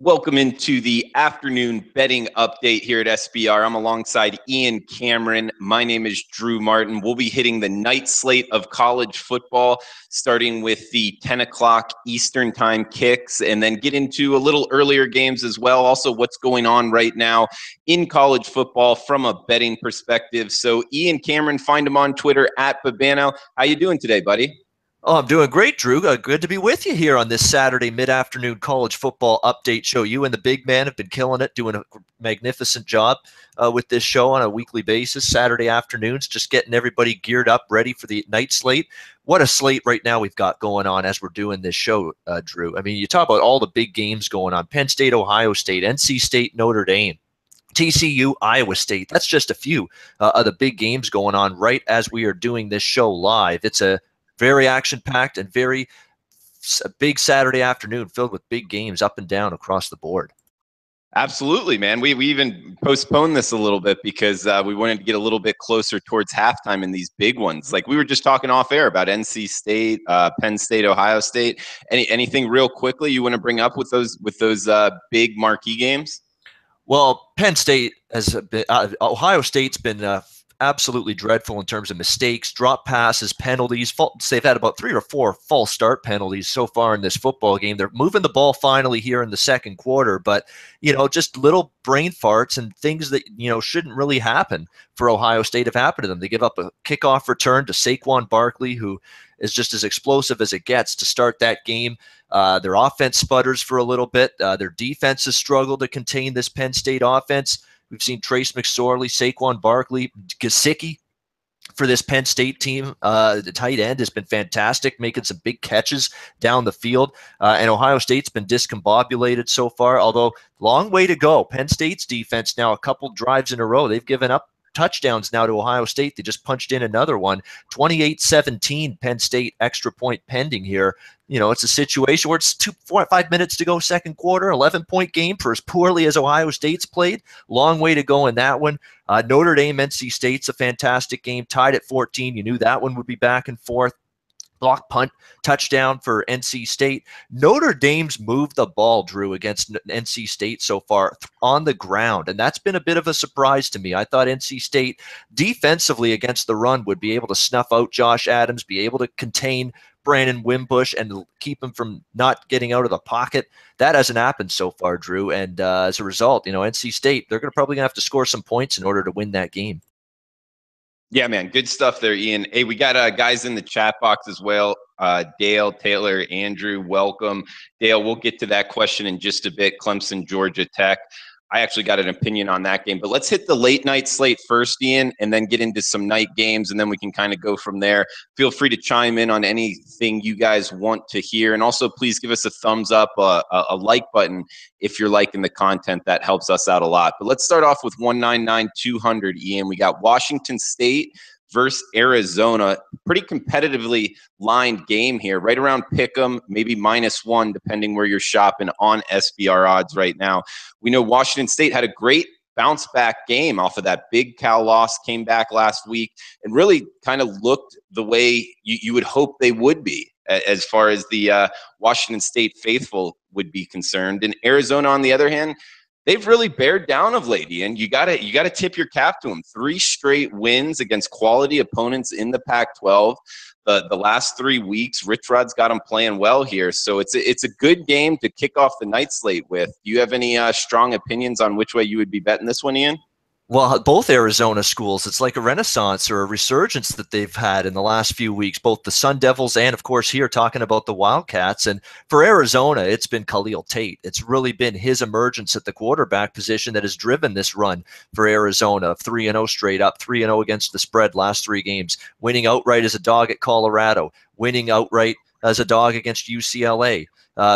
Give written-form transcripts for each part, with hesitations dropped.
Welcome into the afternoon betting update here at SBR. I'm alongside Ian Cameron. My name is Drew Martin. We'll be hitting the night slate of college football, starting with the 10 o'clock Eastern time kicks, and then get into a little earlier games as well. Also, what's going on right now in college football from a betting perspective. So, Ian Cameron, find him on Twitter at Babano. How you doing today, buddy? Oh, I'm doing great, Drew. Good to be with you here on this Saturday mid-afternoon college football update show. You and the big man have been killing it, doing a magnificent job with this show on a weekly basis, Saturday afternoons, just getting everybody geared up, ready for the night slate. What a slate right now we've got going on as we're doing this show, Drew. I mean, you talk about all the big games going on: Penn State, Ohio State, NC State, Notre Dame, TCU, Iowa State. That's just a few of the big games going on right as we are doing this show live. It's a very action-packed and very big Saturday afternoon filled with big games up and down across the board. Absolutely, man. We even postponed this a little bit because we wanted to get a little bit closer towards halftime in these big ones. Like we were just talking off air about NC State, Penn State, Ohio State. Anything real quickly you want to bring up with those big marquee games? Well, Penn State has been, Ohio State's been absolutely dreadful in terms of mistakes, drop passes, penalties. They've had about 3 or 4 false start penalties so far in this football game. They're moving the ball finally here in the second quarter, but just little brain farts and things that shouldn't really happen for Ohio State have happened to them. They give up a kickoff return to Saquon Barkley, who is just as explosive as it gets to start that game. Their offense sputters for a little bit. Their defense has struggled to contain this Penn State offense. We've seen Trace McSorley, Saquon Barkley, Gesicki for this Penn State team. The tight end has been fantastic, making some big catches down the field. And Ohio State's been discombobulated so far, although long way to go. Penn State's defense now a couple drives in a row. They've given up touchdowns now to Ohio State. They just punched in another one. 28-17 Penn State, extra point pending here. It's a situation where it's 5 minutes to go second quarter, 11-point game for as poorly as Ohio State's played. Long way to go in that one. Notre Dame, NC State's a fantastic game, tied at 14. You knew that one would be back and forth. Block punt, touchdown for NC State. Notre Dame's moved the ball, Drew, against NC State so far on the ground, and that's been a bit of a surprise to me. I thought NC State defensively against the run would be able to snuff out Josh Adams, be able to contain Brandon Wimbush and keep him from not getting out of the pocket. That hasn't happened so far, Drew, and as a result, NC State, they're probably going to have to score some points in order to win that game. Yeah, man, good stuff there, Ian. Hey, we got guys in the chat box as well. Dale, Taylor, Andrew, welcome. Dale, we'll get to that question in just a bit. Clemson, Georgia Tech. I actually got an opinion on that game, but let's hit the late night slate first, Ian, and then get into some night games, and then we can kind of go from there. Feel free to chime in on anything you guys want to hear, and also please give us a thumbs up, a like button if you're liking the content. That helps us out a lot. But let's start off with 199-200, Ian. We got Washington State versus Arizona. Pretty competitively lined game here, right around pick'em, maybe -1, depending where you're shopping on SBR odds right now. We know Washington State had a great bounce back game off of that Big Cal loss, came back last week, and really kind of looked the way you would hope they would be as far as the Washington State faithful would be concerned. And Arizona, on the other hand, they've really bared down of late, and you gotta tip your cap to them. 3 straight wins against quality opponents in the Pac-12. The last 3 weeks, Rich Rod's got them playing well here, so it's a good game to kick off the night slate with. Do you have any strong opinions on which way you would be betting this one, Ian? Well, both Arizona schools, it's like a renaissance or a resurgence that they've had in the last few weeks, both the Sun Devils and, of course, here talking about the Wildcats. And for Arizona, it's been Khalil Tate. It's really been his emergence at the quarterback position that has driven this run for Arizona. 3-0 straight up, 3-0 against the spread last 3 games, winning outright as a dog at Colorado, winning outright as a dog against UCLA,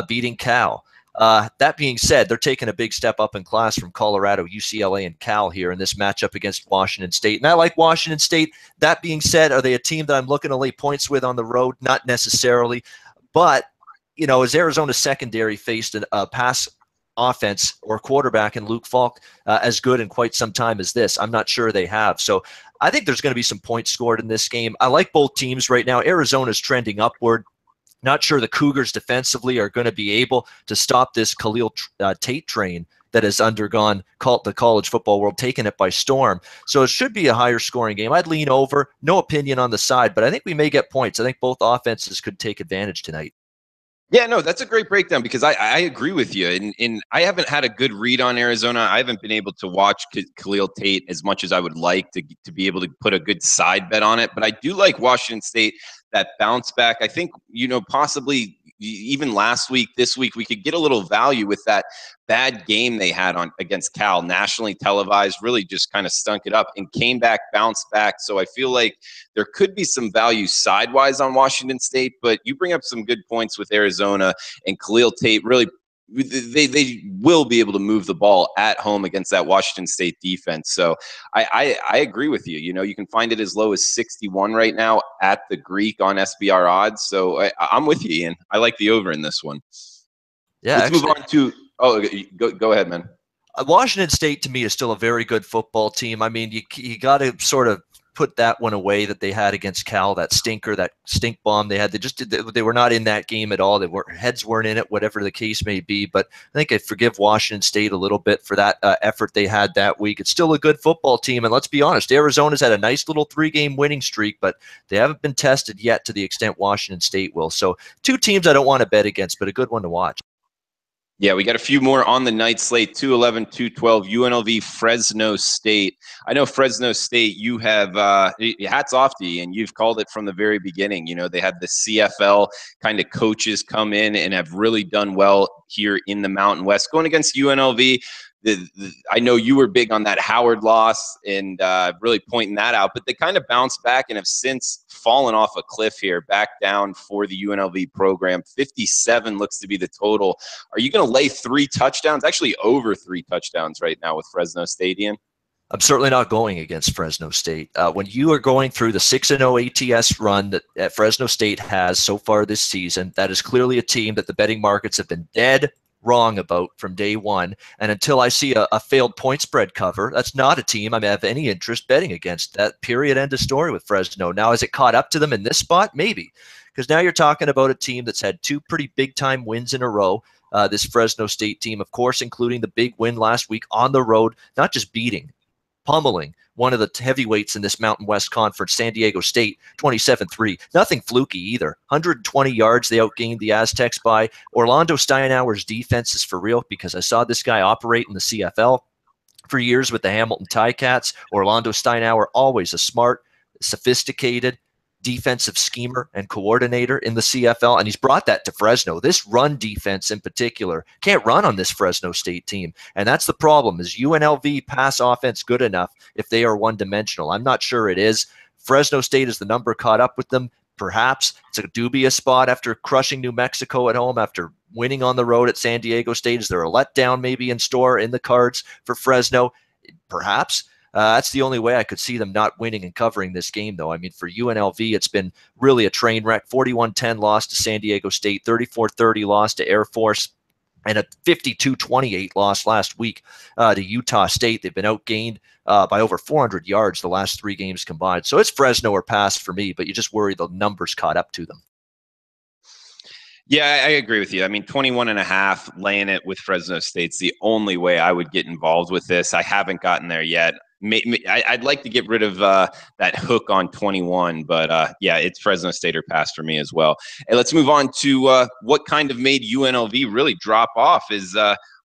beating Cal. That being said, they're taking a big step up in class from Colorado, UCLA, and Cal here in this matchup against Washington State. And I like Washington State. That being said, are they a team that I'm looking to lay points with on the road? Not necessarily. But, as Arizona's secondary faced a pass offense or quarterback in Luke Falk as good in quite some time as this, I'm not sure they have. So I think there's going to be some points scored in this game. I like both teams right now. Arizona's trending upward. Not sure the Cougars defensively are going to be able to stop this Khalil Tate train that has undergone the college football world, taking it by storm. So it should be a higher scoring game. I'd lean over. No opinion on the side, but I think we may get points. I think both offenses could take advantage tonight. Yeah, no, that's a great breakdown because I agree with you. And I haven't had a good read on Arizona. I haven't been able to watch Khalil Tate as much as I would like to be able to put a good side bet on it. But I do like Washington State, that bounce back. I think, possibly even last week, this week, we could get a little value with that bad game they had against Cal, nationally televised, really just kind of stunk it up and came back, bounced back. So I feel like there could be some value sidewise on Washington State, but you bring up some good points with Arizona and Khalil Tate. Really, they will be able to move the ball at home against that Washington State defense. So I agree with you. You can find it as low as 61 right now at the Greek on SBR odds. So I'm with you, Ian. I like the over in this one. Yeah, let's move on to. Oh, go ahead, man. Washington State to me is still a very good football team. I mean, you got to sort of put that one away that they had against Cal, that stinker, that stink bomb they had. They were not in that game at all. Heads weren't in it, whatever the case may be. But I think I forgive Washington State a little bit for that effort they had that week. It's still a good football team, and let's be honest, Arizona's had a nice little 3-game winning streak, but they haven't been tested yet to the extent Washington State will. So 2 teams I don't want to bet against, but a good one to watch. Yeah, we got a few more on the night slate. 211, 212, UNLV, Fresno State. I know Fresno State, you have hats off to you, and you've called it from the very beginning. They had the CFL kind of coaches come in and have really done well here in the Mountain West. Going against UNLV, I know you were big on that Howard loss and really pointing that out, but they kind of bounced back and have since fallen off a cliff here, back down for the UNLV program. 57 looks to be the total. Are you going to lay 3 touchdowns? Actually, over 3 touchdowns right now with Fresno State, Ian? I'm certainly not going against Fresno State. When you are going through the 6-0 ATS run that Fresno State has so far this season, that is clearly a team that the betting markets have been dead wrong about from day one. And until I see a failed point spread cover, that's not a team I have any interest betting against. That period, end of story with Fresno. Now, has it caught up to them in this spot? Maybe. Because now you're talking about a team that's had 2 pretty big-time wins in a row. This Fresno State team, of course, including the big win last week on the road, not just pummeling one of the heavyweights in this Mountain West Conference, San Diego State, 27-3. Nothing fluky either. 120 yards they outgained the Aztecs by. Orlando Steinauer's defense is for real because I saw this guy operate in the CFL for years with the Hamilton Ticats. Orlando Steinauer, always a smart, sophisticated defensive schemer and coordinator in the CFL, and he's brought that to Fresno. This run defense in particular can't run on this Fresno State team, and that's the problem. Is UNLV pass offense good enough if they are one-dimensional? I'm not sure it is. Fresno State is the number caught up with them. Perhaps it's a dubious spot after crushing New Mexico at home, after winning on the road at San Diego State. Is there a letdown maybe in store in the cards for Fresno? Perhaps. That's the only way I could see them not winning and covering this game, though. I mean, for UNLV, it's been really a train wreck. 41-10 loss to San Diego State, 34-30 loss to Air Force, and a 52-28 loss last week to Utah State. They've been outgained by over 400 yards the last 3 games combined. So it's Fresno or pass for me, but you just worry the numbers caught up to them. Yeah, I agree with you. I mean, 21.5, laying it with Fresno State's the only way I would get involved with this. I haven't gotten there yet. I'd like to get rid of that hook on 21, but yeah, it's Fresno State or pass for me as well. And let's move on to what kind of made UNLV really drop off is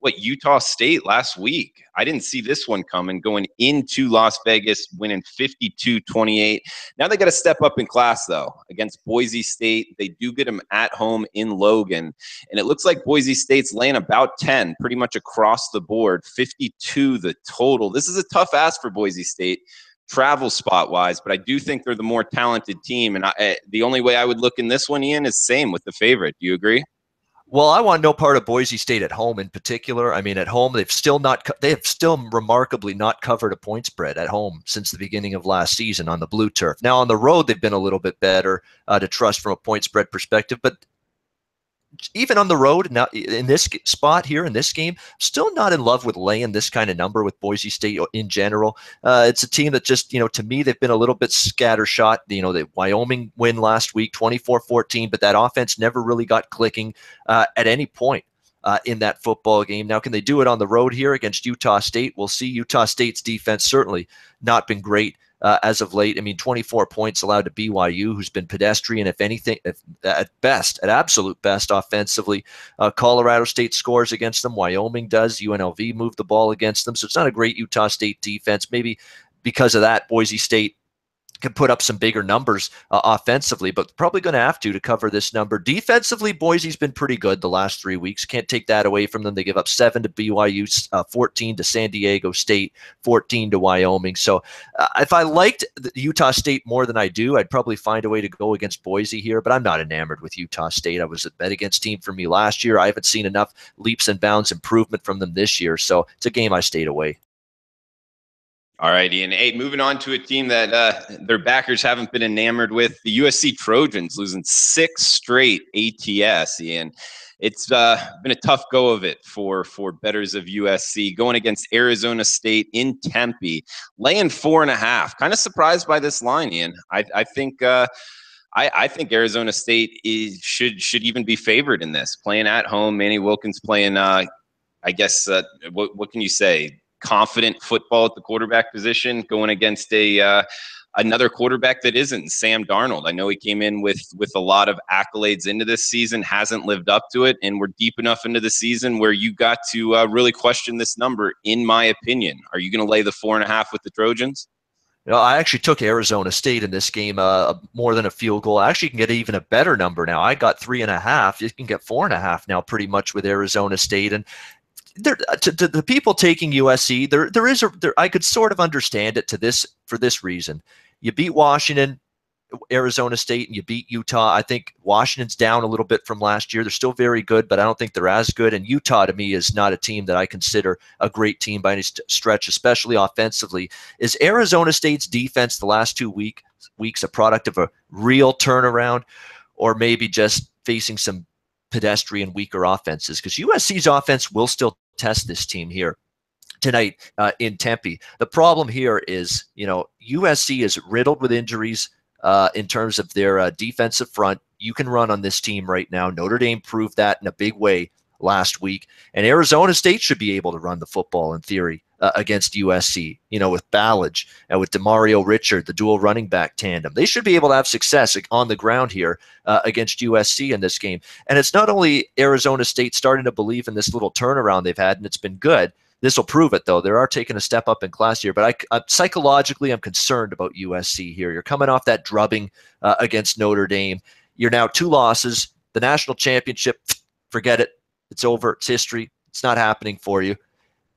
Utah State last week. I didn't see this one coming, going into Las Vegas, winning 52-28. Now they got to step up in class, though, against Boise State. They do get them at home in Logan, and it looks like Boise State's laying about 10 pretty much across the board, 52 the total. This is a tough ask for Boise State travel spot-wise, but I do think they're the more talented team, and the only way I would look in this one, Ian, is same with the favorite. Do you agree? Well, I want no part of Boise State at home in particular. I mean, at home, they have still remarkably not covered a point spread at home since the beginning of last season on the blue turf. Now, on the road, they've been a little bit better to trust from a point spread perspective, but even on the road, now in this spot here in this game, still not in love with laying this kind of number with Boise State in general. It's a team that just, to me, they've been a little bit scattershot. The Wyoming win last week, 24-14, but that offense never really got clicking at any point in that football game. Now, can they do it on the road here against Utah State? We'll see. Utah State's defense certainly not been great as of late. I mean, 24 points allowed to BYU, who's been pedestrian, if anything, at absolute best offensively. Colorado State scores against them. Wyoming does. UNLV moved the ball against them. So it's not a great Utah State defense. Maybe because of that, Boise State can put up some bigger numbers offensively, but probably going to have to cover this number. Defensively, Boise's been pretty good the last 3 weeks. Can't take that away from them. They give up 7 to BYU, 14 to San Diego State, 14 to Wyoming. So if I liked Utah State more than I do, I'd probably find a way to go against Boise here, but I'm not enamored with Utah State. I was a bet against team for me last year. I haven't seen enough leaps and bounds improvement from them this year, so it's a game I stayed away. All right, Ian. Hey, moving on to a team that their backers haven't been enamored with, the USC Trojans losing 6 straight ATS, Ian. It's been a tough go of it for bettors of USC, going against Arizona State in Tempe, laying 4.5. Kind of surprised by this line, Ian. I think I think Arizona State should even be favored in this, playing at home. Manny Wilkins playing, I guess, what can you say? Confident football at the quarterback position, going against another quarterback that isn't Sam Darnold. I know he came in with a lot of accolades into this season, hasn't lived up to it, and we're deep enough into the season where you got to really question this number, in my opinion. Are you going to lay the 4.5 with the Trojans? I actually took Arizona State in this game more than a field goal. Actually, you can get even a better number now. I got 3.5. You can get 4.5 now pretty much with Arizona State. And to the people taking USC, there I could sort of understand it for this reason. You beat Washington, Arizona State, and you beat Utah. I think Washington's down a little bit from last year. They're still very good, but I don't think they're as good. And Utah, to me, is not a team that I consider a great team by any stretch, especially offensively. Is Arizona State's defense the last 2 weeks a product of a real turnaround, or maybe just facing some pedestrian, weaker offenses? Because USC's offense will still test this team here tonight in Tempe. The problem here is, USC is riddled with injuries in terms of their defensive front. You can run on this team right now. Notre Dame proved that in a big way last week. And Arizona State should be able to run the football in theory against USC, with Ballage and with DeMario Richard, the dual running back tandem. They should be able to have success on the ground here against USC in this game. And it's not only Arizona State starting to believe in this little turnaround they've had, and it's been good. This will prove it, though. They are taking a step up in class here. But psychologically, I'm concerned about USC here. You're coming off that drubbing against Notre Dame. You're now 2 losses. The national championship, forget it. It's over. It's history. It's not happening for you.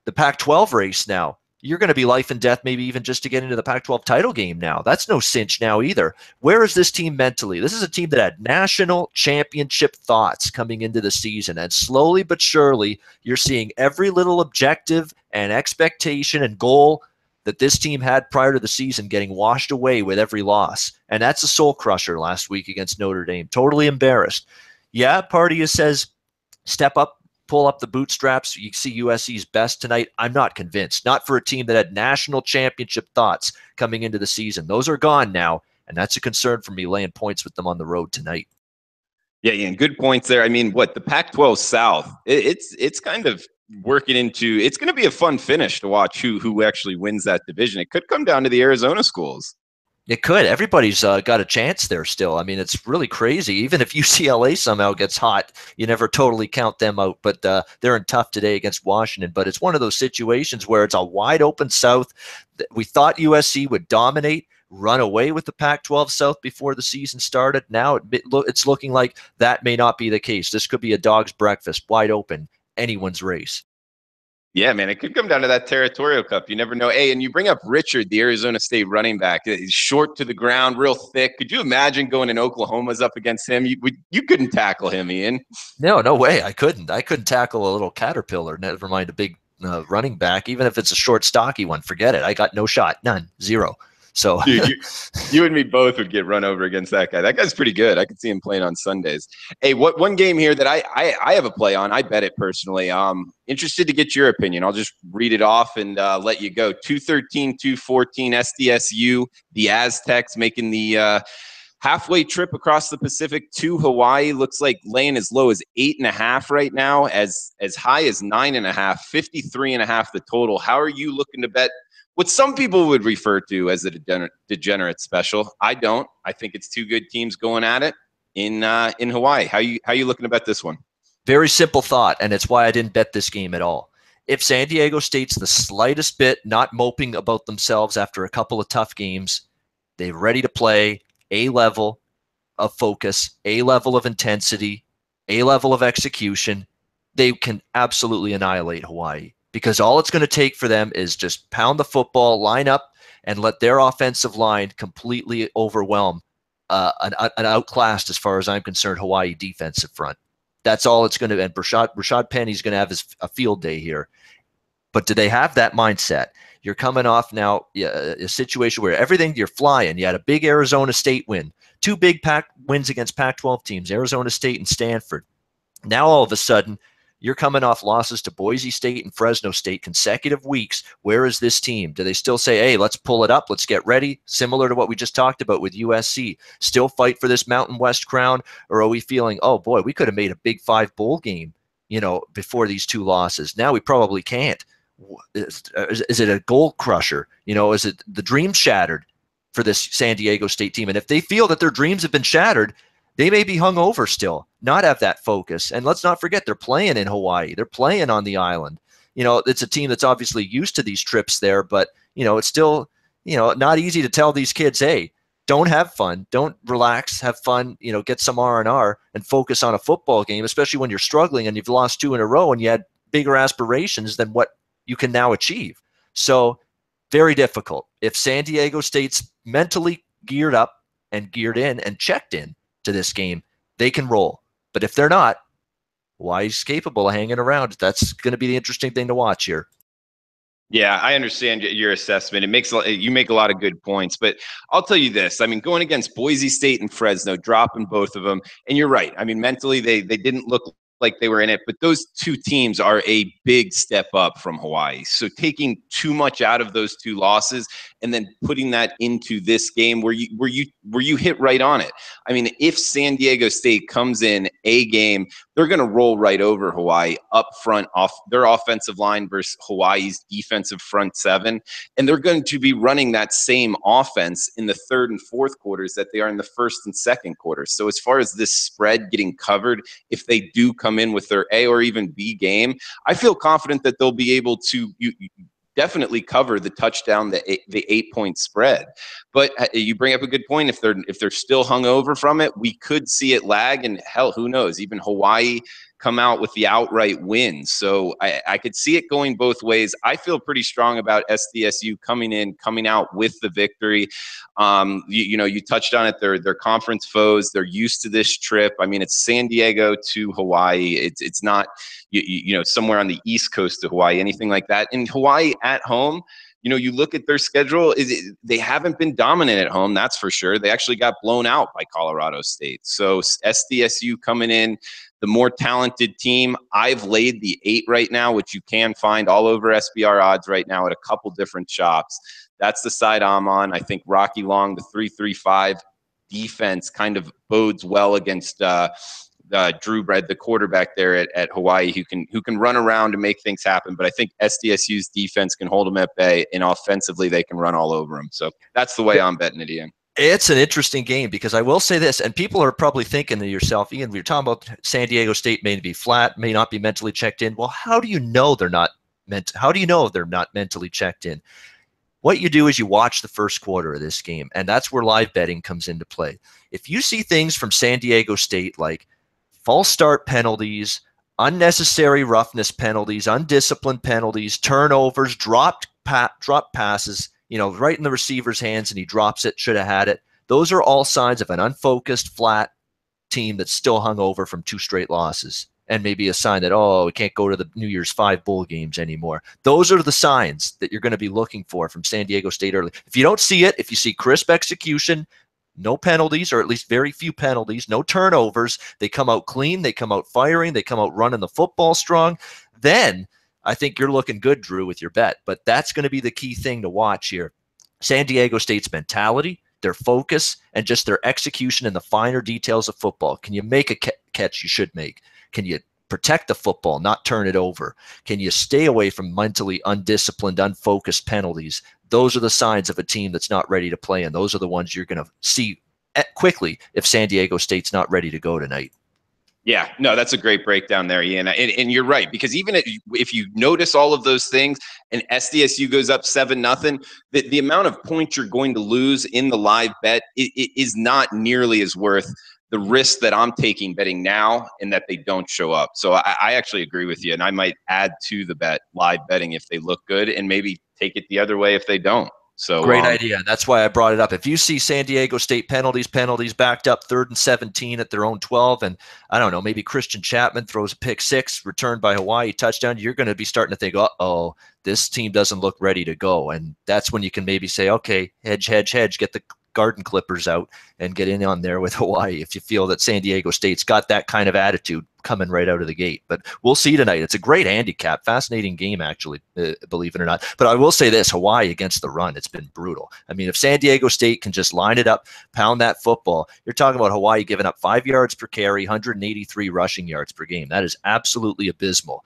The Pac-12 race now, you're going to be life and death, maybe even just to get into the Pac-12 title game now. That's no cinch now either. Where is this team mentally? This is a team that had national championship thoughts coming into the season, and slowly but surely, you're seeing every little objective and expectation and goal that this team had prior to the season getting washed away with every loss. And that's a soul crusher last week against Notre Dame. Totally embarrassed. Yeah, part of you says, step up, pull up the bootstraps. You see USC's best tonight. I'm not convinced. Not for a team that had national championship thoughts coming into the season. Those are gone now, and that's a concern for me, laying points with them on the road tonight. Yeah, Ian, good points there. I mean, the Pac-12 South, it's kind of working into, it's going to be a fun finish to watch who actually wins that division. It could come down to the Arizona schools. It could. Everybody's got a chance there still. I mean, it's really crazy. Even if UCLA somehow gets hot, you never totally count them out. But they're in tough today against Washington. But it's one of those situations where it's a wide open South. We thought USC would dominate, run away with the Pac-12 South before the season started. Now it's looking like that may not be the case. This could be a dog's breakfast, wide open, anyone's race. Yeah, man, it could come down to that Territorial Cup. You never know. Hey, and you bring up Richard, the Arizona State running back. He's short to the ground, real thick. Could you imagine going in Oklahoma's up against him? You couldn't tackle him, Ian. No way. I couldn't. I couldn't tackle a little caterpillar, never mind a big running back. Even if it's a short, stocky one, forget it. I got no shot. None. Zero. So, Dude, you and me both would get run over against that guy. That guy's pretty good. I could see him playing on Sundays. Hey, what one game here that I have a play on? I bet it personally. Interested to get your opinion. I'll just read it off and let you go. 213, 214 SDSU. The Aztecs making the halfway trip across the Pacific to Hawaii. Looks like laying as low as 8.5 right now, as high as 9.5, 53.5 the total. How are you looking to bet what some people would refer to as a degenerate special? I don't. I think it's two good teams going at it in Hawaii. How you looking to bet this one? Very simple thought, and it's why I didn't bet this game at all. If San Diego State's the slightest bit not moping about themselves after a couple of tough games, they're ready to play a level of focus, a level of intensity, a level of execution, they can absolutely annihilate Hawaii, because all it's going to take for them is just pound the football, line up, and let their offensive line completely overwhelm an outclassed, as far as I'm concerned, Hawaii defensive front. That's all it's going to. And Rashad Penny's going to have a field day here. But do they have that mindset? You're coming off now a situation where everything, you're flying. You had a big Arizona State win, two big wins against Pac-12 teams, Arizona State and Stanford. Now all of a sudden, you're coming off losses to Boise State and Fresno State consecutive weeks. Where is this team? Do they still say, hey, let's pull it up, let's get ready, similar to what we just talked about with USC? Still fight for this Mountain West crown? Or are we feeling, oh boy, we could have made a Big Five bowl game, before these two losses? Now we probably can't. Is it a goal crusher? Is it the dream shattered for this San Diego State team? And if they feel that their dreams have been shattered, they may be hungover still, not have that focus. And let's not forget, they're playing in Hawaii. They're playing on the island. It's a team that's obviously used to these trips there, but, it's still, not easy to tell these kids, hey, don't have fun, don't relax, have fun, get some R&R and focus on a football game, especially when you're struggling and you've lost two in a row and you had bigger aspirations than what you can now achieve. So very difficult. If San Diego State's mentally geared up and geared in and checked in to this game, they can roll. But if they're not, Hawaii's capable of hanging around. That's going to be the interesting thing to watch here. Yeah, I understand your assessment. You make a lot of good points, but I'll tell you this. I mean, going against Boise State and Fresno, dropping both of them, and you're right. I mean, mentally, they didn't look like they were in it, but those two teams are a big step up from Hawaii. So taking too much out of those two losses and then putting that into this game where you hit right on it. I mean, if San Diego State comes in a game, they're going to roll right over Hawaii up front off their offensive line versus Hawaii's defensive front seven. And they're going to be running that same offense in the third and fourth quarters that they are in the first and second quarters. So as far as this spread getting covered, if they do come in with their A or even B game, I feel confident that they'll be able to definitely cover the touchdown, the 8-point spread. But you bring up a good point. If they're still hungover from it, we could see it lag, and hell, who knows? Even Hawaii come out with the outright win. So I could see it going both ways. I feel pretty strong about SDSU coming out with the victory. You touched on it. They're conference foes. They're used to this trip. I mean, it's San Diego to Hawaii. It's not somewhere on the East Coast to Hawaii, anything like that. In Hawaii at home, you look at their schedule, they haven't been dominant at home, that's for sure. They actually got blown out by Colorado State. So SDSU coming in, the more talented team. I've laid the 8 right now, which you can find all over SBR odds right now at a couple different shops. That's the side I'm on. I think Rocky Long, the 3-3-5 defense, kind of bodes well against Drew Bread, the quarterback there at Hawaii, who can run around and make things happen. But I think SDSU's defense can hold them at bay, and offensively they can run all over them. So that's the way I'm betting it, Ian. It's an interesting game, because I will say this, and people are probably thinking to yourself, Ian, we were talking about San Diego State may be flat, may not be mentally checked in. Well, how do you know they're not mentally checked in? What you do is you watch the first quarter of this game, and that's where live betting comes into play. If you see things from San Diego State like false start penalties, unnecessary roughness penalties, undisciplined penalties, turnovers, dropped passes, right in the receiver's hands, and he drops it, should have had it. Those are all signs of an unfocused, flat team that's still hung over from 2 straight losses. and maybe a sign that, oh, we can't go to the New Year's 5 bowl games anymore. Those are the signs that you're going to be looking for from San Diego State early. If you don't see it, if you see crisp execution, no penalties, or at least very few penalties, no turnovers, they come out clean, they come out firing, they come out running the football strong, then I think you're looking good, Drew, with your bet. But that's going to be the key thing to watch here. San Diego State's mentality, their focus, and just their execution in the finer details of football. Can you make a catch you should make? Can you protect the football, not turn it over? Can you stay away from mentally undisciplined, unfocused penalties? Those are the signs of a team that's not ready to play, and those are the ones you're going to see quickly if San Diego State's not ready to go tonight. Yeah, no, that's a great breakdown there, Ian. And you're right, because even if you notice all of those things and SDSU goes up 7-0, the amount of points you're going to lose in the live bet is not nearly as worth the risk that I'm taking betting now and that they don't show up. So I actually agree with you, and I might add to the bet live betting if they look good and maybe take it the other way if they don't. So great idea. That's why I brought it up. If you see San Diego State penalties backed up 3rd and 17 at their own 12, and I don't know, maybe Christian Chapman throws a pick 6 returned by Hawaii touchdown, you're going to be starting to think, uh-oh, this team doesn't look ready to go. And that's when you can maybe say, okay, hedge, get the garden clippers out and get in on there with Hawaii if you feel that San Diego State's got that kind of attitude coming right out of the gate. But we'll see tonight. It's a great handicap. Fascinating game, actually, believe it or not. But I will say this, Hawaii against the run, it's been brutal. I mean, if San Diego State can just line it up, pound that football, you're talking about Hawaii giving up 5 yards per carry, 183 rushing yards per game. That is absolutely abysmal.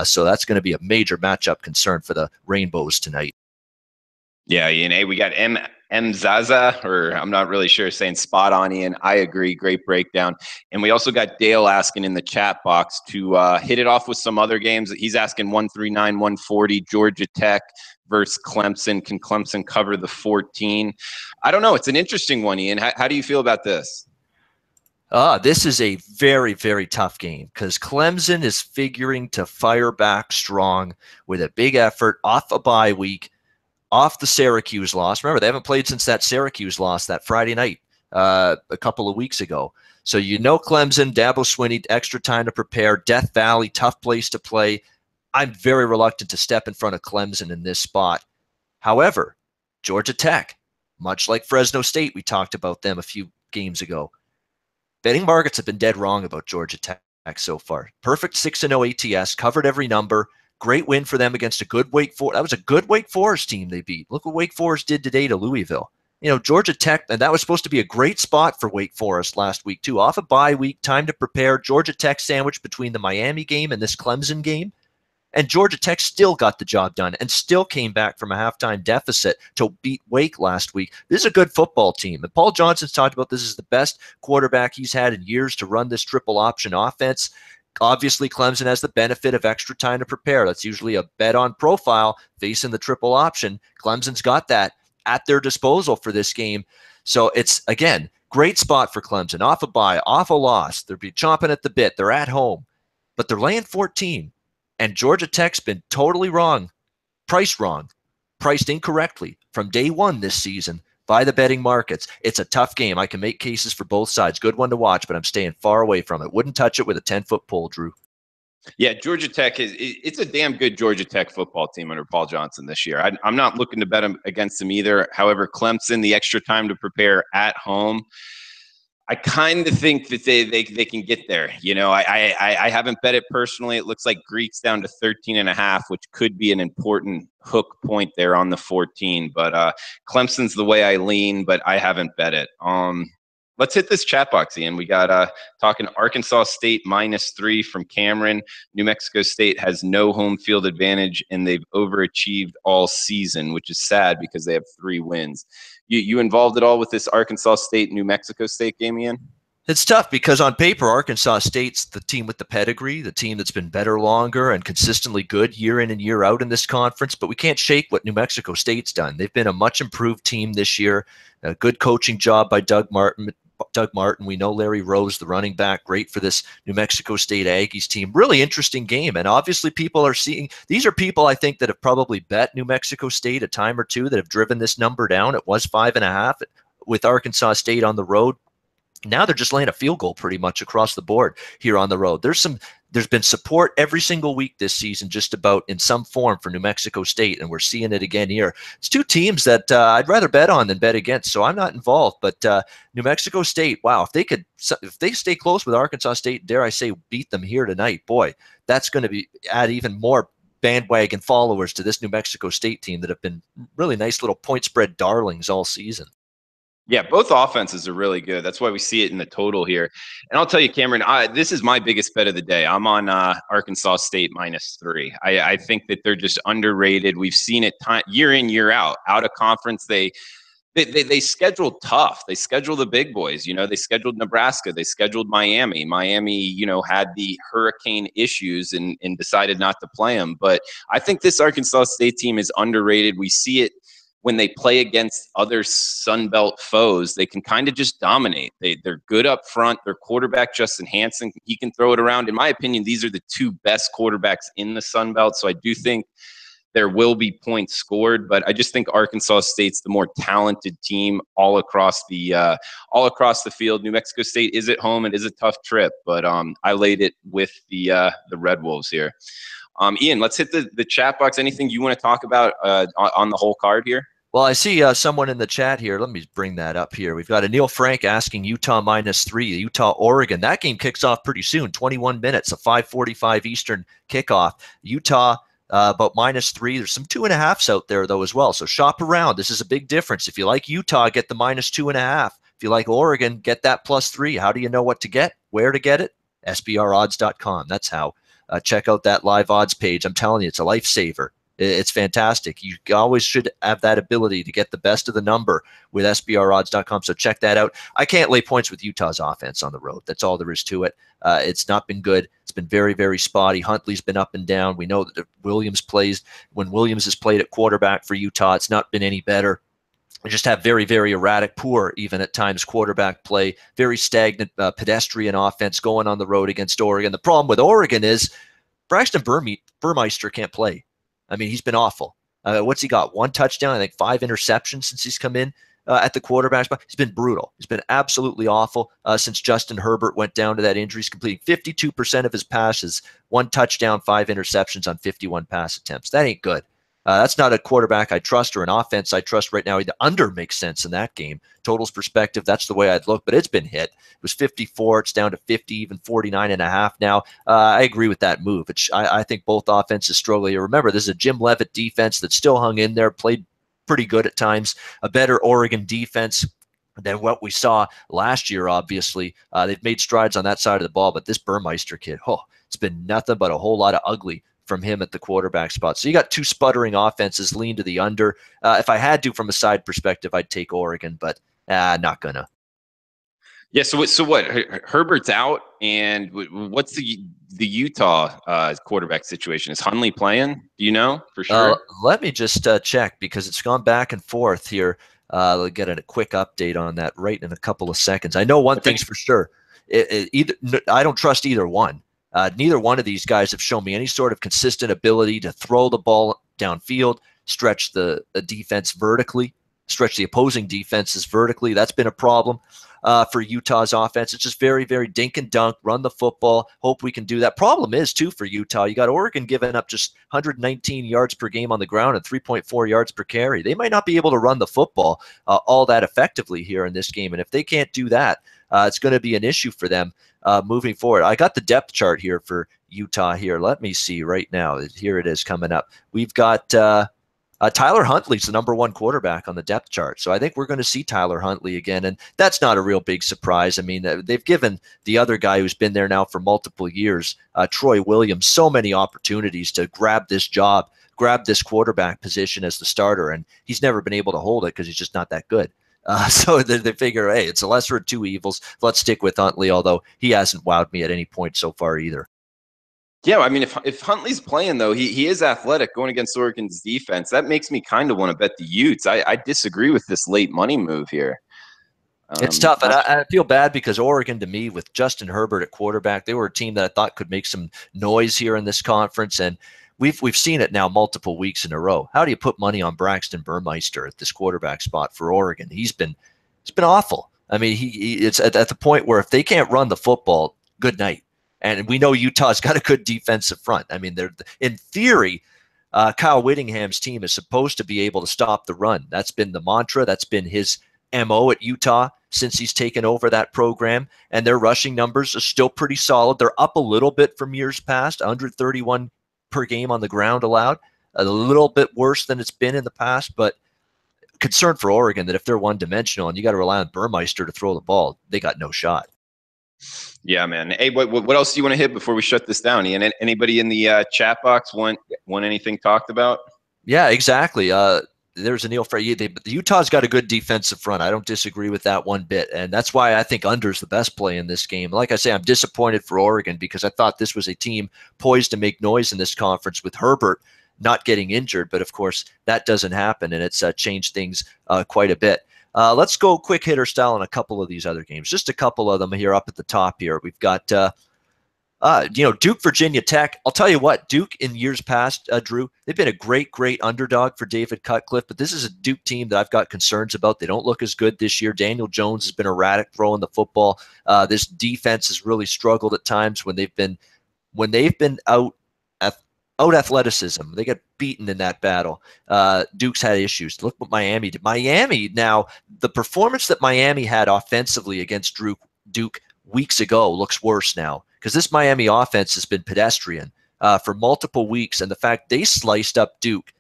So that's going to be a major matchup concern for the Rainbows tonight. Yeah, Ian, we got M. Zaza, or I'm not really sure, saying spot on, Ian. I agree. Great breakdown. And we also got Dale asking in the chat box to hit it off with some other games. He's asking 139, 140, Georgia Tech versus Clemson. Can Clemson cover the 14? I don't know. It's an interesting one, Ian. How do you feel about this? This is a very, very tough game because Clemson is figuring to fire back strong with a big effort off a bye week, off the Syracuse loss. Remember, they haven't played since that Syracuse loss that Friday night a couple of weeks ago. So Clemson, Dabo Swinney, extra time to prepare. Death Valley, tough place to play. I'm very reluctant to step in front of Clemson in this spot. However, Georgia Tech, much like Fresno State, we talked about them a few games ago. Betting markets have been dead wrong about Georgia Tech so far. Perfect 6-0 ATS, covered every number. Great win for them against a good Wake Forest. That was a good Wake Forest team they beat. Look what Wake Forest did today to Louisville. Georgia Tech, and that was supposed to be a great spot for Wake Forest last week too. Off a bye week, time to prepare. Georgia Tech sandwich between the Miami game and this Clemson game. And Georgia Tech still got the job done and still came back from a halftime deficit to beat Wake last week. This is a good football team. And Paul Johnson's talked about this is the best quarterback he's had in years to run this triple option offense. Obviously, Clemson has the benefit of extra time to prepare. That's usually a bet on profile facing the triple option. Clemson's got that at their disposal for this game. So it's, again, great spot for Clemson. Off a bye, off a loss. They'll be chomping at the bit. They're at home. But they're laying 14. And Georgia Tech's been totally wrong, priced incorrectly from day one this season by the betting markets. It's a tough game. I can make cases for both sides. Good one to watch, but I'm staying far away from it. Wouldn't touch it with a 10-foot pole, Drew. Yeah, Georgia Tech it's a damn good Georgia Tech football team under Paul Johnson this year. I'm not looking to bet against them either. However, Clemson, the extra time to prepare at home, I kind of think that they can get there. I haven't bet it personally. It looks like Greek's down to 13.5, which could be an important hook point there on the 14. But Clemson's the way I lean, but I haven't bet it. Let's hit this chat box, Ian. We got talking Arkansas State -3 from Cameron. New Mexico State has no home field advantage, and they've overachieved all season, which is sad because they have 3 wins. You involved at all with this Arkansas State, New Mexico State game, Ian? It's tough because on paper, Arkansas State's the team with the pedigree, the team that's been better longer and consistently good year in and year out in this conference. But we can't shake what New Mexico State's done. They've been a much improved team this year. A good coaching job by Doug Martin. We know Larry Rose, the running back, great for this New Mexico State Aggies team. Really interesting game. And obviously people are seeing, these are people I think that have probably bet New Mexico State a time or two that have driven this number down. It was 5.5 with Arkansas State on the road. Now they're just laying a field goal pretty much across the board here on the road. There's some there's been support every single week this season, just about in some form, for New Mexico State, and we're seeing it again here. It's two teams that I'd rather bet on than bet against, so I'm not involved. But New Mexico State, wow, if they stay close with Arkansas State, dare I say, beat them here tonight, boy, that's going to add even more bandwagon followers to this New Mexico State team that have been really nice little point spread darlings all season. Yeah, both offenses are really good. That's why we see it in the total here. And I'll tell you, Cameron, this is my biggest bet of the day. I'm on Arkansas State -3. I think that they're just underrated. We've seen it year in, year out of conference. They scheduled tough. They scheduled the big boys. They scheduled Nebraska. They scheduled Miami. Miami, had the hurricane issues and decided not to play them. But I think this Arkansas State team is underrated. We see it when they play against other Sun Belt foes. They can kind of just dominate. They're good up front. Their quarterback, Justin Hansen, he can throw it around. In my opinion, these are the two best quarterbacks in the Sun Belt. So I do think there will be points scored, but I just think Arkansas State's the more talented team all across the field. New Mexico State is at home. It is a tough trip, but I laid it with the Red Wolves here. Ian, let's hit the chat box. Anything you want to talk about on the whole card here? Well, I see someone in the chat here. Let me bring that up here. We've got Neil Frank asking Utah -3, Utah-Oregon. That game kicks off pretty soon, 21 minutes, a 5:45 Eastern kickoff. Utah about -3. There's some 2.5s out there, though, as well. So shop around. This is a big difference. If you like Utah, get the -2.5. If you like Oregon, get that +3. How do you know what to get? Where to get it? SBRodds.com. That's how. Check out that live odds page. I'm telling you, it's a lifesaver. It's fantastic. You always should have that ability to get the best of the number with SBRodds.com. So check that out. I can't lay points with Utah's offense on the road. That's all there is to it. It's not been good. It's been very, very spotty. Huntley's been up and down. We know that when Williams has played at quarterback for Utah, it's not been any better. We just have very, very erratic, poor, even at times, quarterback play, very stagnant, pedestrian offense going on the road against Oregon. The problem with Oregon is Braxton Burmeister can't play. I mean, he's been awful. What's he got? 1 touchdown, I think 5 interceptions since he's come in at the quarterback spot. He's been brutal. He's been absolutely awful since Justin Herbert went down to that injury. He's completing 52% of his passes, 1 touchdown, 5 interceptions on 51 pass attempts. That ain't good. That's not a quarterback I trust or an offense I trust right now. The under makes sense in that game. Totals perspective, that's the way I'd look, but it's been hit. It was 54. It's down to 50, even 49.5 now. I agree with that move. I think both offenses struggle here. Remember, this is a Jim Leavitt defense that still hung in there, played pretty good at times. A better Oregon defense than what we saw last year, obviously. They've made strides on that side of the ball, but this Burmeister kid, it's been nothing but a whole lot of ugly from him at the quarterback spot. So you got two sputtering offenses, lean to the under. If I had to, from a side perspective, I'd take Oregon, but not gonna. Yeah. So what? Herbert's out, and what's the Utah quarterback situation? Is Hundley playing? Do you know for sure? Let me just check, because it's gone back and forth here. We'll get a quick update on that right in a couple of seconds. I know one thing's for sure. I don't trust either one. Neither one of these guys have shown me any sort of consistent ability to throw the ball downfield, stretch the defense vertically, stretch the opposing defenses vertically. That's been a problem for Utah's offense. It's just very, very dink and dunk, run the football, hope we can do that. Problem is, too, for Utah, you got Oregon giving up just 119 yards per game on the ground and 3.4 yards per carry. They might not be able to run the football all that effectively here in this game. And if they can't do that, it's going to be an issue for them moving forward. I got the depth chart here for Utah here. Let me see right now. Here it is coming up. We've got Tyler Huntley's the #1 quarterback on the depth chart. So I think we're going to see Tyler Huntley again. And that's not a real big surprise. I mean, they've given the other guy who's been there now for multiple years, Troy Williams, so many opportunities to grab this job, grab this quarterback position as the starter. And he's never been able to hold it because he's just not that good. So they figure, hey, it's a lesser of two evils. Let's stick with Huntley, although he hasn't wowed me at any point so far either. Yeah, I mean, if Huntley's playing, though, he is athletic going against Oregon's defense. That makes me kind of want to bet the Utes. I disagree with this late money move here. It's tough, and I feel bad because Oregon, to me, with Justin Herbert at quarterback, they were a team that I thought could make some noise here in this conference, and we've seen it now multiple weeks in a row. How do you put money on Braxton Burmeister at this quarterback spot for Oregon? He's been awful. I mean, it's at the point where if they can't run the football, good night. And we know Utah's got a good defensive front. I mean, they're in theory, Kyle Whittingham's team is supposed to be able to stop the run. That's been the mantra. That's been his MO at Utah since he's taken over that program. And their rushing numbers are still pretty solid. They're up a little bit from years past, 131 per game on the ground allowed, a little bit worse than it's been in the past, but concern for Oregon that if they're one-dimensional and you got to rely on Burmeister to throw the ball, they got no shot. Yeah, man. Hey, what else do you want to hit before we shut this down, Ian? Anybody in the chat box want anything talked about? Yeah, exactly. There's a Neil Frey. Utah's got a good defensive front. I don't disagree with that one bit, and that's why I think under's the best play in this game. Like I say, I'm disappointed for Oregon because I thought this was a team poised to make noise in this conference with Herbert not getting injured, but of course that doesn't happen, and it's changed things quite a bit. Let's go quick hitter style on a couple of these other games. Just a couple of them here up at the top here. We've got, Duke, Virginia Tech. I'll tell you what, Duke in years past, Drew, they've been a great underdog for David Cutcliffe, but this is a Duke team that I've got concerns about. They don't look as good this year. Daniel Jones has been erratic throwing the football. This defense has really struggled at times when they've been out athleticism. They got beaten in that battle. Duke's had issues. Look what Miami did. Miami, now, the performance that Miami had offensively against Duke weeks ago looks worse now because this Miami offense has been pedestrian for multiple weeks, and the fact they sliced up Duke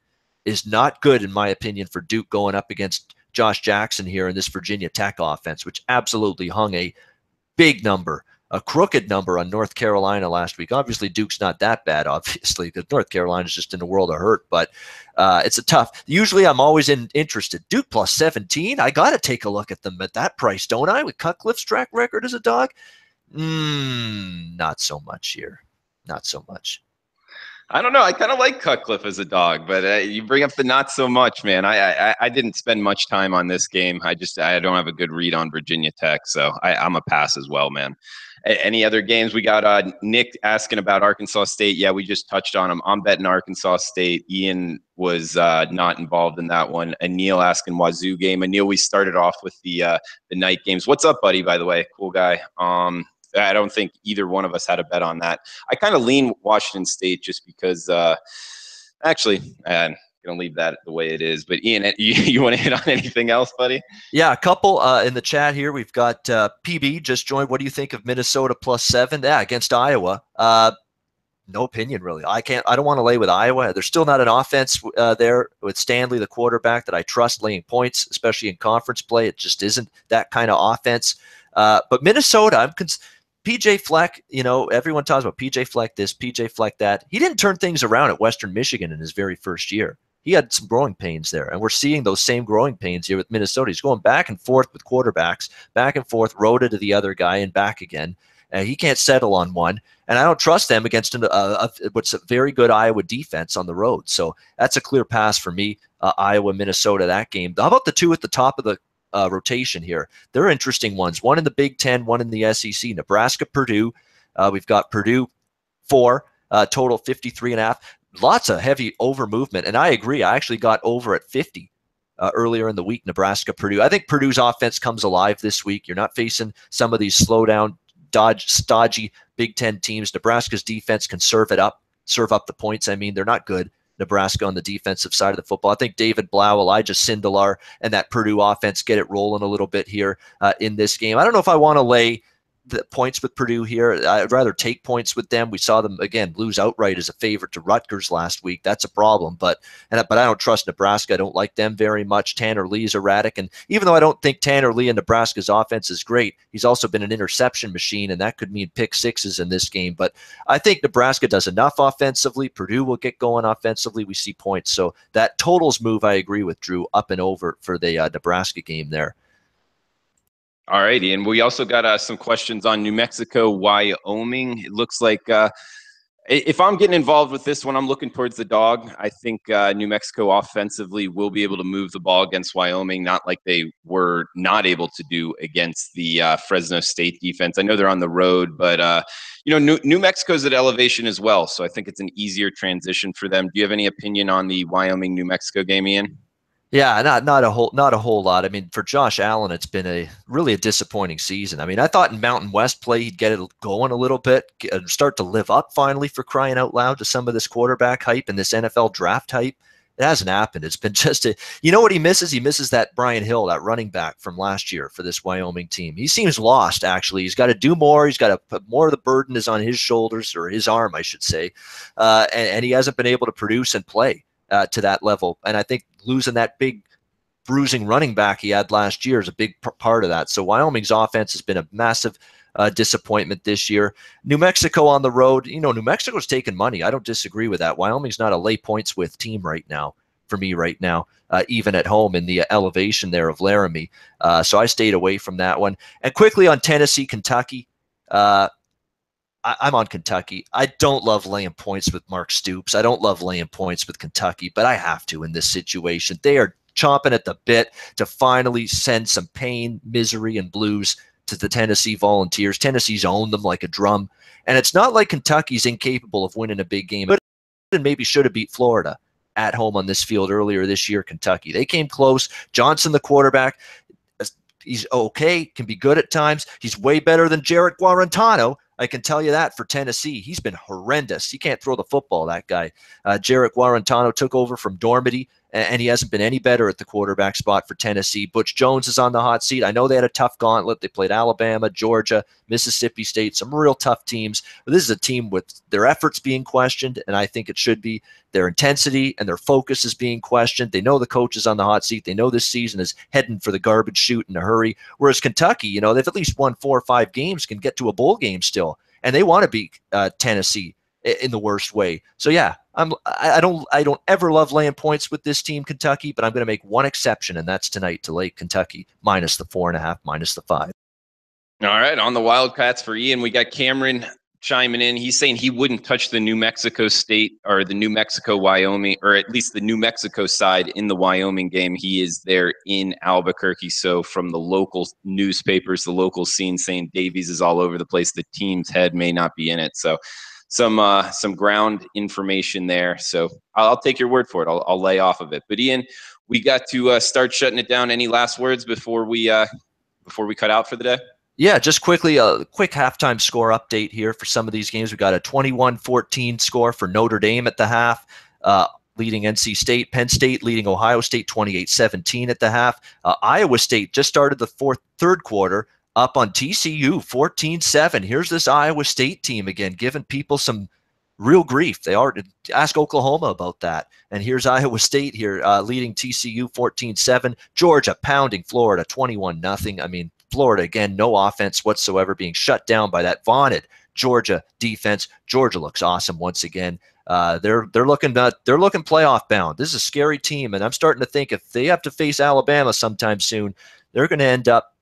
is not good, in my opinion, for Duke going up against Josh Jackson here in this Virginia Tech offense, which absolutely hung a big number, a crooked number on North Carolina last week. Obviously, Duke's not that bad, obviously, because North Carolina's just in a world of hurt, but it's a tough. Usually I'm always interested. Duke plus 17, I got to take a look at them at that price, don't I, with Cutcliffe's track record as a dog? Not so much here. Not so much. I don't know. I kind of like Cutcliffe as a dog, but you bring up the not so much, man. I didn't spend much time on this game. I don't have a good read on Virginia Tech, so I'm a pass as well, man. Any other games? We got Nick asking about Arkansas State. Yeah, we just touched on them. I'm betting Arkansas State. Ian was not involved in that one. Anil asking Wazoo game. Anil, we started off with the night games. What's up, buddy? By the way, cool guy. I don't think either one of us had a bet on that. I kind of lean Washington State just because actually, I'm going to leave that the way it is. But Ian, you want to hit on anything else, buddy? Yeah, a couple in the chat here. We've got PB just joined. What do you think of Minnesota plus 7? Yeah, against Iowa. No opinion, really. I don't want to lay with Iowa. There's still not an offense there with Stanley, the quarterback, that I trust laying points, especially in conference play. It just isn't that kind of offense. But Minnesota, PJ Fleck, everyone talks about PJ Fleck this, PJ Fleck that. He didn't turn things around at Western Michigan in his very first year. He had some growing pains there, and we're seeing those same growing pains here with Minnesota. He's going back and forth with quarterbacks, back and forth, Rhoda to the other guy and back again. He can't settle on one, and I don't trust them against what's a very good Iowa defense on the road. So that's a clear pass for me, Iowa, Minnesota, that game. How about the two at the top of the rotation here? They're interesting ones. One in the Big Ten, one in the SEC. Nebraska, Purdue. We've got Purdue 4, total 53.5. Lots of heavy over movement, and I agree. I actually got over at 50 earlier in the week, Nebraska, Purdue. I think Purdue's offense comes alive this week. You're not facing some of these slow down, stodgy Big Ten teams. Nebraska's defense can serve up the points. I mean, they're not good, Nebraska, on the defensive side of the football. I think David Blau, Elijah Sindelar, and that Purdue offense get it rolling a little bit here in this game. I don't know if I want to lay the points with Purdue here. I'd rather take points with them. We saw them, again, lose outright as a favorite to Rutgers last week. That's a problem. But I don't trust Nebraska. I don't like them very much. Tanner Lee is erratic. And even though I don't think Tanner Lee and Nebraska's offense is great, he's also been an interception machine, and that could mean pick sixes in this game. But I think Nebraska does enough offensively. Purdue will get going offensively. We see points. So that totals move, I agree with Drew, up and over for the Nebraska game there. All righty, and we also got some questions on New Mexico, Wyoming. It looks like if I'm getting involved with this one, I'm looking towards the dog. I think New Mexico offensively will be able to move the ball against Wyoming, not like they were not able to do against the Fresno State defense. I know they're on the road, but New Mexico's at elevation as well, so I think it's an easier transition for them. Do you have any opinion on the Wyoming-New Mexico game, Ian? Yeah, not a whole lot. I mean, for Josh Allen, it's been really a disappointing season. I mean, I thought in Mountain West play he'd get it going a little bit, start to live up finally, for crying out loud, to some of this quarterback hype and this NFL draft hype. It hasn't happened. It's been just you know what he misses? He misses that Brian Hill, that running back from last year for this Wyoming team. He seems lost, actually. He's got to do more. He's got to put more of the burden is on his shoulders, or his arm, I should say. And he hasn't been able to produce and play to that level. And I think losing that big bruising running back he had last year is a big part of that. So Wyoming's offense has been a massive disappointment this year. New Mexico on the road, New Mexico's taking money. I don't disagree with that. Wyoming's not a lay points with team right now, for me right now, even at home in the elevation there of Laramie. So I stayed away from that one. And quickly on Tennessee, Kentucky, I'm on Kentucky. I don't love laying points with Mark Stoops. I don't love laying points with Kentucky, but I have to in this situation. They are chomping at the bit to finally send some pain, misery, and blues to the Tennessee Volunteers. Tennessee's owned them like a drum. And it's not like Kentucky's incapable of winning a big game. But maybe should have beat Florida at home on this field earlier this year, Kentucky. They came close. Johnson, the quarterback, he's okay, can be good at times. He's way better than Jarrett Guarantano. I can tell you that for Tennessee. He's been horrendous. He can't throw the football, that guy. Jarrett Guarantano took over from Dormady, and he hasn't been any better at the quarterback spot for Tennessee. Butch Jones is on the hot seat. I know they had a tough gauntlet. They played Alabama, Georgia, Mississippi State, some real tough teams. But this is a team with their efforts being questioned, and I think it should be. Their intensity and their focus is being questioned. They know the coach is on the hot seat. They know this season is heading for the garbage chute in a hurry. Whereas Kentucky, they've at least won 4 or 5 games, can get to a bowl game still, and they want to beat Tennessee in the worst way. So yeah, I don't ever love laying points with this team, Kentucky, but I'm going to make one exception, and that's tonight to lay Kentucky minus the 4.5, minus the 5. All right, on the Wildcats for Ian, we got Cameron chiming in. He's saying he wouldn't touch the New Mexico State or the New Mexico Wyoming, or at least the New Mexico side in the Wyoming game. He is there in Albuquerque. So from the local newspapers, the local scene saying Davies is all over the place. The team's head may not be in it. So some ground information there. So I'll take your word for it. I'll lay off of it. But Ian, we got to start shutting it down. Any last words before we cut out for the day? Yeah, just quickly, a quick halftime score update here for some of these games. We got a 21-14 score for Notre Dame at the half, leading NC State. Penn State leading Ohio State 28-17 at the half. Iowa State just started the third quarter up on TCU 14-7. Here's this Iowa State team again, giving people some real grief. They are. Ask Oklahoma about that. And here's Iowa State here leading TCU 14-7. Georgia pounding Florida 21-0. I mean, Florida, again, no offense whatsoever, being shut down by that vaunted Georgia defense. Georgia looks awesome once again. They're looking playoff bound. This is a scary team, and I'm starting to think if they have to face Alabama sometime soon, they're going to end up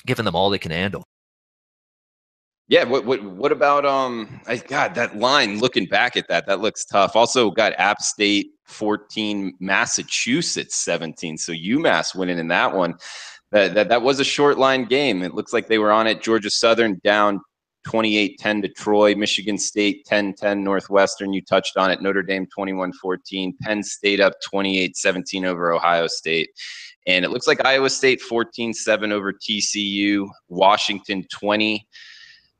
giving them all they can handle. Yeah, what about God, that line, looking back at that looks tough. Also got App State 14, Massachusetts 17. So UMass winning in that one. That was a short line game. It looks like they were on it. Georgia Southern down 28-10 to Troy. Michigan State 10-10 Northwestern. You touched on it. Notre Dame 21-14. Penn State up 28-17 over Ohio State. And it looks like Iowa State 14-7 over TCU. Washington 20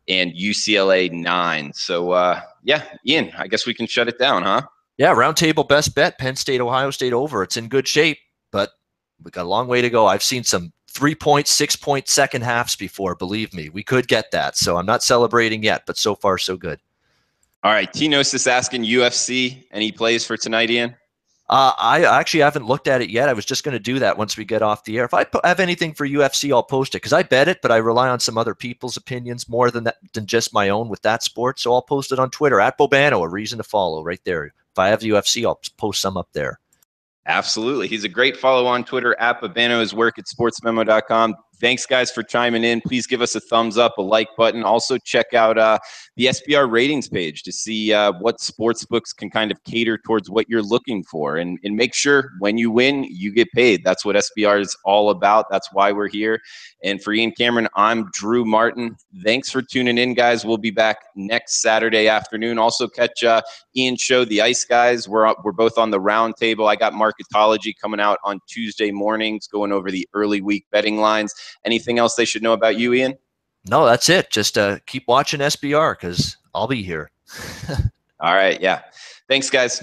and UCLA 9. So, yeah, Ian, I guess we can shut it down, huh? Yeah, roundtable best bet, Penn State, Ohio State over. It's in good shape, but we got a long way to go. I've seen some 3-point, 6-point second halves before, believe me. We could get that, so I'm not celebrating yet, but so far, so good. All right, Tino's just asking UFC, any plays for tonight, Ian? I actually haven't looked at it yet. I was just going to do that once we get off the air. If I have anything for UFC, I'll post it because I bet it, but I rely on some other people's opinions more than just my own with that sport. So I'll post it on Twitter at Bobano, a reason to follow right there. If I have UFC, I'll post some up there. Absolutely. He's a great follow on Twitter at Bobano. His work at sportsmemo.com. Thanks, guys, for chiming in. Please give us a thumbs up, a like button. Also, check out the SBR ratings page to see what sports books can kind of cater towards what you're looking for. And make sure when you win, you get paid. That's what SBR is all about. That's why we're here. And for Ian Cameron, I'm Drew Martin. Thanks for tuning in, guys. We'll be back next Saturday afternoon. Also, catch Ian's show, The Ice Guys. We're both on the round table. I got Marketology coming out on Tuesday mornings, going over the early week betting lines. Anything else they should know about you, Ian? No, that's it. Just keep watching SBR because I'll be here. All right. Yeah. Thanks, guys.